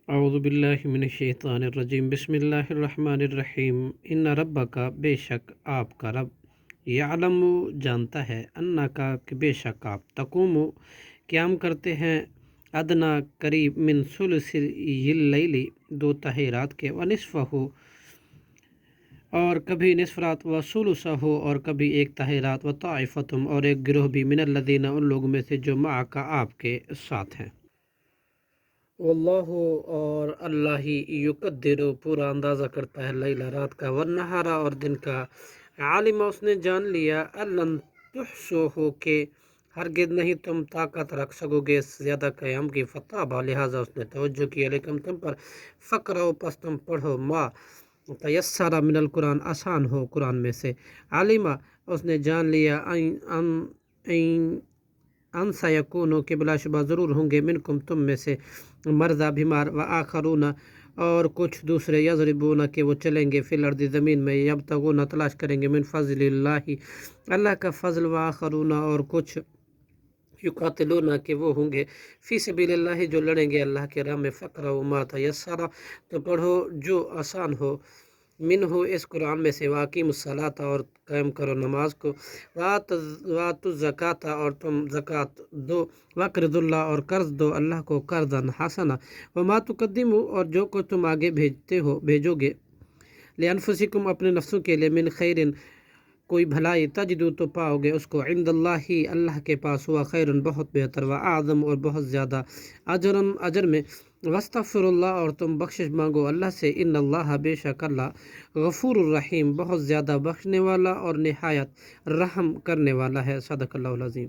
اعوذ باللہ من الشیطان الرجیم بسم اللہ الرحمن الرحیم ان ربک بے شک آپ کا رب یعلم جانتا ہے انکا کہ بے شک آپ تقوم قیام کرتے ہیں ادنا قریب من ثلث اللیل دو تہائی رات کے ونصفہ اور کبھی نصف رات و ثلثہ اور کبھی ایک تہائی رات و طائفتم اور ایک گروہ بھی من الذین ان لوگوں میں سے جو معک آپ کے ساتھ ہیں واللہ اور اللہ ہی یقدر پورا اندازہ کرتا ہے لیلہ رات کا والنہارا اور دن کا عالم اس نے جان لیا الن تحسو ہو کہ ہرگز نہیں تم طاقت رکھ سکو گے زیادہ قیام کی فتح لہٰذا اس نے توجہ کی علیکم تم پر فقرو پس تم پڑھو ما تیسر من القرآن آسان ہو قرآن میں سے عالمہ اس نے جان لیا ان سیکونو کہ بلا شبہ ضرور ہوں گے منکم تم میں سے مرضى بیمار و آخرون اور کچھ دوسرے یضربون کہ وہ چلیں گے فی الارض زمین میں یبتغون تلاش کریں گے من فضل اللہ اللہ کا فضل و آخرون اور کچھ یقاتلون کہ وہ ہوں گے فی سبیل اللہ جو لڑیں گے اللہ کے راہ میں فقرؤ ما تیسر تو پڑھو جو آسان ہو منہ اس قرآن میں سے واقیم الصلاۃ اور قائم کرو نماز کو وات الزکوٰۃ اور تم زکوٰۃ دو وقرض اللہ اور قرض دو اللہ کو قرضا حسنا وما تقدموا اور جو کو تم آگے بھیجو گے لانفسکم اپنے نفسوں کے لیے من خیر کوئی بھلائی تجدو تو پاؤ گے اس کو عند اللہ ہی اللہ کے پاس ہوا خیر بہت بہتر و اعظم اور بہت زیادہ اجر میں واستغفر اللہ اور تم بخشش مانگو اللہ سے ان اللہ بے شک اللہ غفور الرحیم بہت زیادہ بخشنے والا اور نہایت رحم کرنے والا ہے صدق اللہ العظیم